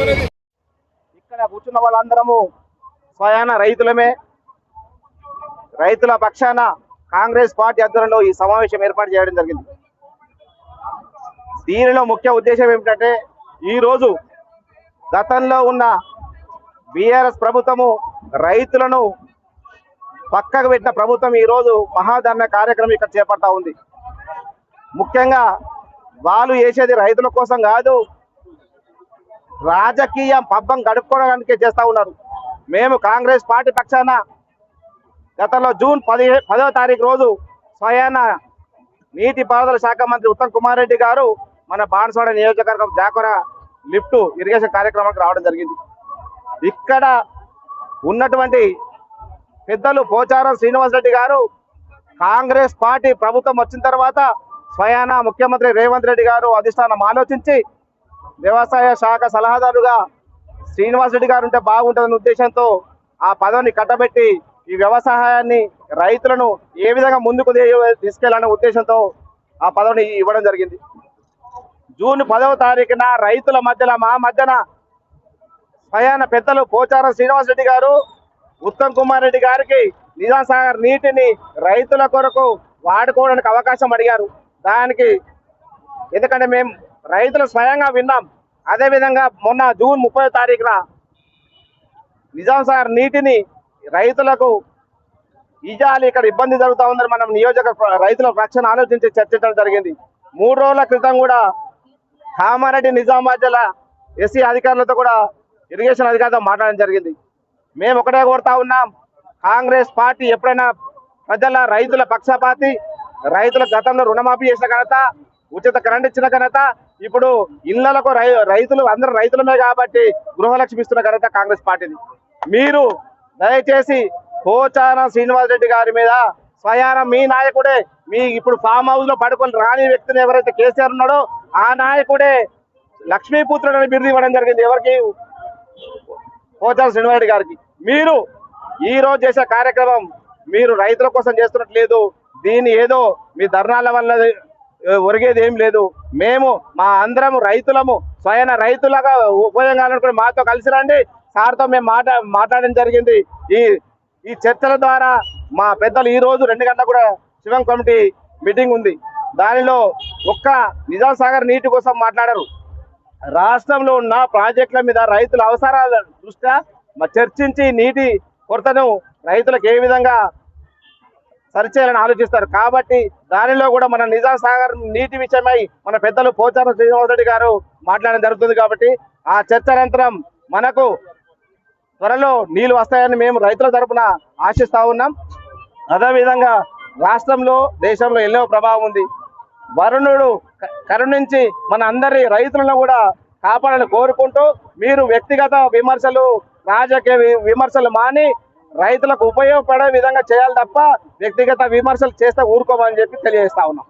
ఇక్కడ కూర్చున్న వాళ్ళందరము స్వయాన రైతులమే. రైతుల పక్షాన కాంగ్రెస్ పార్టీ ఆధ్వర్యంలో ఈ సమావేశం ఏర్పాటు చేయడం జరిగింది. దీనిలో ముఖ్య ఉద్దేశం ఏమిటంటే, ఈరోజు గతంలో ఉన్న బీఆర్ఎస్ ప్రభుత్వము రైతులను పక్కకు పెట్టిన ప్రభుత్వం ఈరోజు మహాధర్నా కార్యక్రమం ఇక్కడ చేపడతా ఉంది. ముఖ్యంగా వాళ్ళు చేసేది రైతుల కోసం కాదు, రాజకీయ పబ్బం గడుపుకోవడానికే చేస్తూ ఉన్నారు. మేము కాంగ్రెస్ పార్టీ పక్షాన గతంలో జూన్ 10వ తారీఖు రోజు స్వయాన నీటిపారుదల శాఖ మంత్రి ఉత్తమ్ కుమార్ రెడ్డి గారు మన బాన్స్వాడ నియోజకవర్గం జాకొర లిఫ్ట్ ఇరిగేషన్ కార్యక్రమానికి రావడం జరిగింది. ఇక్కడ ఉన్నటువంటి పెద్దలు పోచారం శ్రీనివాసరెడ్డి గారు కాంగ్రెస్ పార్టీ ప్రభుత్వం వచ్చిన తర్వాత స్వయాన ముఖ్యమంత్రి రేవంత్ రెడ్డి గారు అధిష్టానం ఆలోచించి వ్యవసాయ శాఖ సలహాదారుగా శ్రీనివాసరెడ్డి గారు ఉంటే బాగుంటుందనే ఉద్దేశంతో ఆ పదవిని కట్టబెట్టి ఈ వ్యవసాయాన్ని రైతులను ఏ విధంగా ముందుకు తీసుకెళ్లాలనే ఉద్దేశంతో ఆ పదవిని ఇవ్వడం జరిగింది. జూన్ 10వ తారీఖున రైతుల మధ్యన మా మధ్యన స్వయాన పెద్దలు పోచారం శ్రీనివాసరెడ్డి గారు ఉత్తమ్ కుమార్ రెడ్డి గారికి నిజాం సాగర్ నీటిని రైతుల కొరకు వాడుకోవడానికి అవకాశం అడిగారు. దానికి ఎందుకంటే మేము రైతులు స్వయంగా విన్నాం. అదేవిధంగా మొన్న జూన్ 30వ తారీఖున నిజాం సాగర్ నీటిని రైతులకు ఇజాలి ఇక్కడ ఇబ్బంది జరుగుతూ ఉందని మనం రైతుల రక్షణ ఆలోచించి చర్చించడం జరిగింది. 3 రోజుల క్రితం కూడా కామారెడ్డి నిజామాబాద్ జిల్లా ఎస్సీ అధికారులతో కూడా ఇరిగేషన్ అధికారులతో మాట్లాడడం జరిగింది. మేము ఒకటే కోరుతా ఉన్నాం, కాంగ్రెస్ పార్టీ ఎప్పుడైనా ప్రజల రైతుల పక్షపాతి, రైతుల గతంలో రుణమాఫీ చేసిన ఘనత, ఉచిత కరెంట్ ఇచ్చిన ఘనత, ఇప్పుడు ఇళ్లకు రైతులు అందరూ రైతులమే కాబట్టి గృహలక్ష్మి ఇస్తున్న ఘనత కాంగ్రెస్ పార్టీది. మీరు దయచేసి పోచారం శ్రీనివాసరెడ్డి గారి మీద స్వయాన మీ నాయకుడే, మీ ఇప్పుడు ఫామ్ హౌస్ లో పడుకొని రాని వ్యక్తిని ఎవరైతే కేసీఆర్ ఉన్నాడో ఆ నాయకుడే లక్ష్మీపుత్రుడు అని బిరుదు ఇవ్వడం జరిగింది. ఎవరికి? పోచారం శ్రీనివాసరెడ్డి గారికి. మీరు ఈ రోజు చేసే కార్యక్రమం మీరు రైతుల కోసం చేస్తున్నట్లేదు. దీన్ని ఏదో మీ ధర్నాల వల్ల ఒరిగేది ఏం లేదు. మేము మా అందరం రైతులము, స్వయాన రైతులుగా ఉపయోగం కావాలనుకుని మాతో కలిసి రండి. సార్తో మేము మాట్లాడడం జరిగింది. ఈ చర్చల ద్వారా మా పెద్దలు ఈ రోజు 2 గంటలకు కూడా శివం కమిటీ మీటింగ్ ఉంది. దానిలో ఒక్క నిజాం సాగర్ నీటి కోసం మాట్లాడారు. రాష్ట్రంలో ఉన్న ప్రాజెక్టుల మీద రైతుల అవసరాల దృష్ట్యా చర్చించి నీటి కొరతను రైతులకు ఏ విధంగా సరిచేయాలని ఆలోచిస్తారు. కాబట్టి దానిలో కూడా మన నిజాం సాగర్ నీటి విషయమై మన పెద్దలు పోచారం శ్రీనివాసరెడ్డి గారు మాట్లాడడం జరుగుతుంది. కాబట్టి ఆ చర్చ అనంతరం మనకు త్వరలో నీళ్లు వస్తాయని మేము రైతుల తరపున ఆశిస్తా ఉన్నాం. అదేవిధంగా రాష్ట్రంలో దేశంలో ఎన్నో ప్రభావం ఉంది. వరుణుడు కరుణించి మన అందరి రైతులను కూడా కాపాడాలని కోరుకుంటూ మీరు వ్యక్తిగత విమర్శలు, రాజకీయ విమర్శలు మాని రైతులకు ఉపయోగపడే విధంగా చేయాలి తప్ప వ్యక్తిగత విమర్శలు చేస్తే ఊరుకోమని చెప్పి తెలియజేస్తా ఉన్నాం.